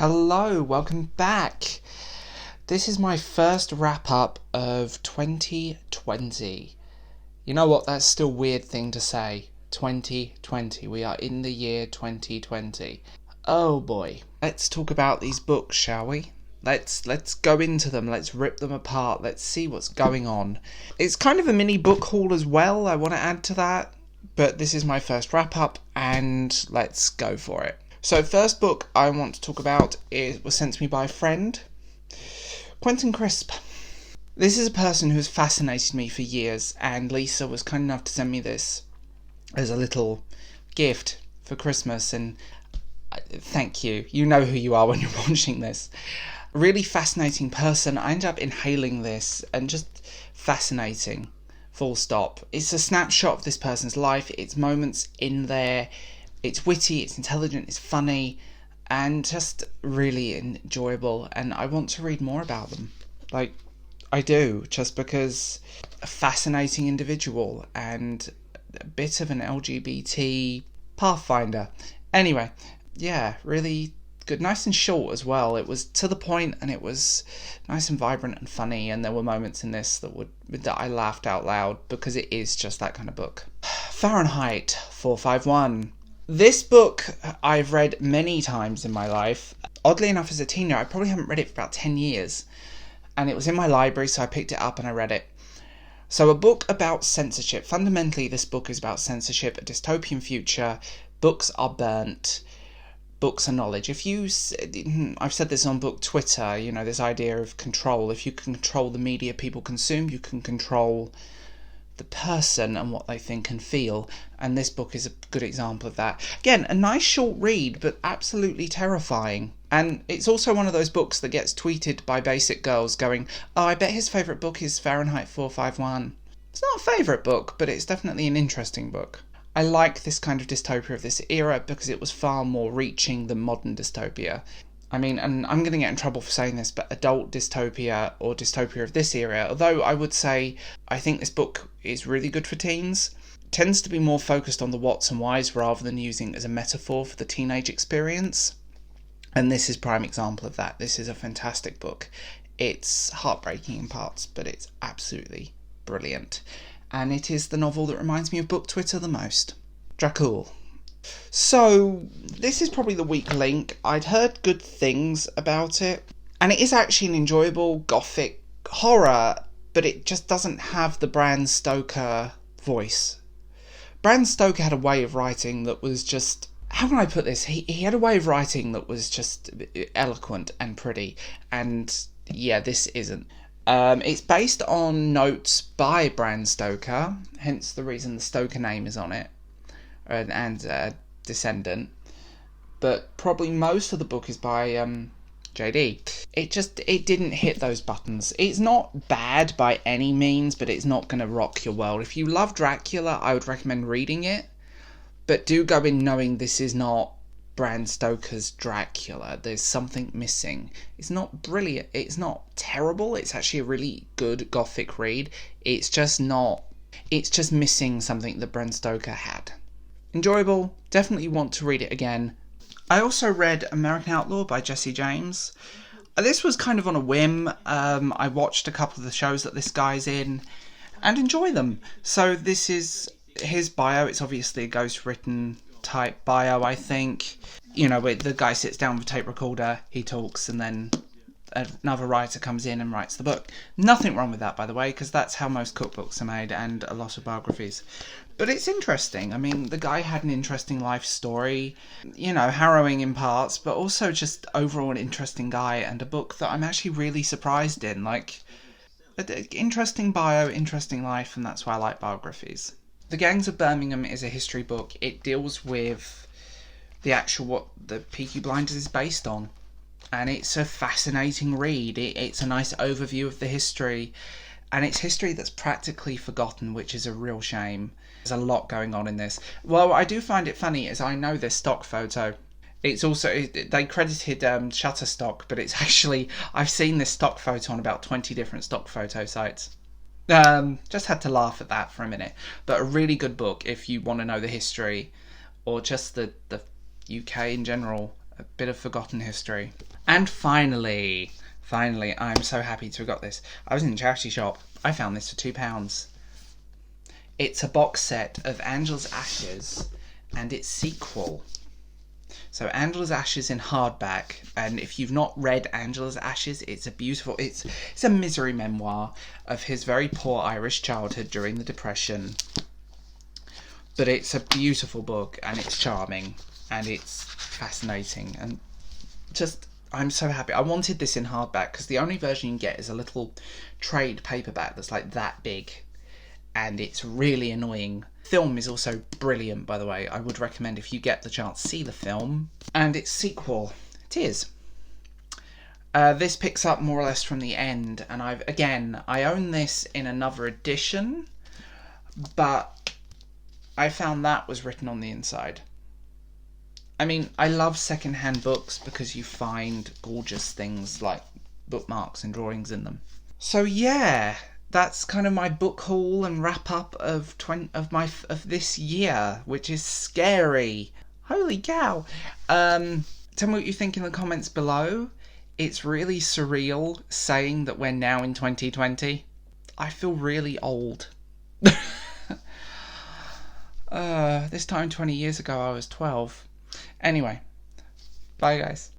Hello, welcome back. This is my first wrap-up of 2020. You know what, that's still a weird thing to say. 2020, we are in the year 2020. Oh boy, let's talk about these books, shall we? Let's go into them, let's rip them apart, let's see what's going on. It's kind of a mini book haul as well, I want to add to that, but this is my first wrap-up, and let's go for it. So first book I want to talk about was sent to me by a friend, Quentin Crisp. This is a person who has fascinated me for years, and Lisa was kind enough to send me this as a little gift for Christmas, and thank you. You know who you are when you're watching this. Really fascinating person. I ended up inhaling this, and just fascinating, full stop. It's a snapshot of this person's life, it's moments in there. It's witty, it's intelligent, it's funny, and just really enjoyable, and I want to read more about them. Like, I do, just because a fascinating individual and a bit of an LGBT pathfinder. Anyway, yeah, really good. Nice and short as well. It was to the point, and it was nice and vibrant and funny, and there were moments in this that I laughed out loud, because it is just that kind of book. Fahrenheit 451. This book I've read many times in my life. Oddly enough, as a teenager, I probably haven't read it for about 10 years. And it was in my library, so I picked it up and I read it. So a book about censorship. Fundamentally, this book is about censorship, a dystopian future. Books are burnt. Books are knowledge. I've said this on book Twitter, this idea of control. If you can control the media people consume, you can control the person and what they think and feel, and this book is a good example of that. Again, a nice short read, but absolutely terrifying. And it's also one of those books that gets tweeted by basic girls going, oh, I bet his favourite book is Fahrenheit 451. It's not a favourite book, but it's definitely an interesting book. I like this kind of dystopia of this era because it was far more reaching than modern dystopia. I mean, and I'm going to get in trouble for saying this, but adult dystopia or dystopia of this era, although I would say I think this book is really good for teens, tends to be more focused on the whats and whys rather than using it as a metaphor for the teenage experience. And this is prime example of that. This is a fantastic book. It's heartbreaking in parts, but it's absolutely brilliant. And it is the novel that reminds me of book Twitter the most. Dracul. So, this is probably the weak link. I'd heard good things about it, and it is actually an enjoyable gothic horror, but it just doesn't have the Bram Stoker voice. Bram Stoker had a way of writing that was just... How can I put this? He had a way of writing that was just eloquent and pretty, and yeah, this isn't. It's based on notes by Bram Stoker, hence the reason the Stoker name is on it. And Descendant, but probably most of the book is by JD. It didn't hit those buttons. It's not bad by any means, but it's not going to rock your world. If you love Dracula, I would recommend reading it, but do go in knowing this is not Bram Stoker's Dracula. There's something missing. It's not brilliant, it's not terrible, it's actually a really good gothic read. It's just missing something that Bram Stoker had. Enjoyable, definitely want to read it again. I also read American Outlaw by Jesse James. This was kind of on a whim. I watched a couple of the shows that this guy's in and enjoy them. So this is his bio. It's obviously a ghostwritten type bio, I think. Where the guy sits down with a tape recorder, he talks, and then another writer comes in and writes the book. Nothing wrong with that, by the way, because that's how most cookbooks are made, and a lot of biographies. But it's interesting. I mean, the guy had an interesting life story, harrowing in parts, but also just overall an interesting guy, and a book that I'm actually really surprised in. Like, interesting bio, interesting life, and that's why I like biographies. The Gangs of Birmingham is a history book. It deals with the actual, what the Peaky Blinders is based on. And it's a fascinating read. It's a nice overview of the history, and it's history that's practically forgotten, which is a real shame. There's a lot going on in this. Well, I do find it funny, as I know this stock photo. It's also, they credited Shutterstock, but it's actually, I've seen this stock photo on about 20 different stock photo sites. Just had to laugh at that for a minute. But a really good book if you want to know the history, or just the UK in general, a bit of forgotten history. And finally, I'm so happy to have got this. I was in the charity shop. I found this for £2. It's a box set of Angela's Ashes and its sequel. So Angela's Ashes in hardback, and if you've not read Angela's Ashes, it's a beautiful, it's a misery memoir of his very poor Irish childhood during the Depression. But it's a beautiful book, and it's charming, and it's fascinating, and just, I'm so happy. I wanted this in hardback, because the only version you can get is a little trade paperback that's like that big, and it's really annoying. Film is also brilliant, by the way. I would recommend, if you get the chance, see the film. And its sequel, it is. This picks up more or less from the end, and I own this in another edition, but I found that was written on the inside. I mean, I love second-hand books because you find gorgeous things like bookmarks and drawings in them. So yeah, that's kind of my book haul and wrap up of this year, which is scary. Holy cow! Tell me what you think in the comments below. It's really surreal saying that we're now in 2020. I feel really old. This time 20 years ago I was 12. Anyway, bye guys.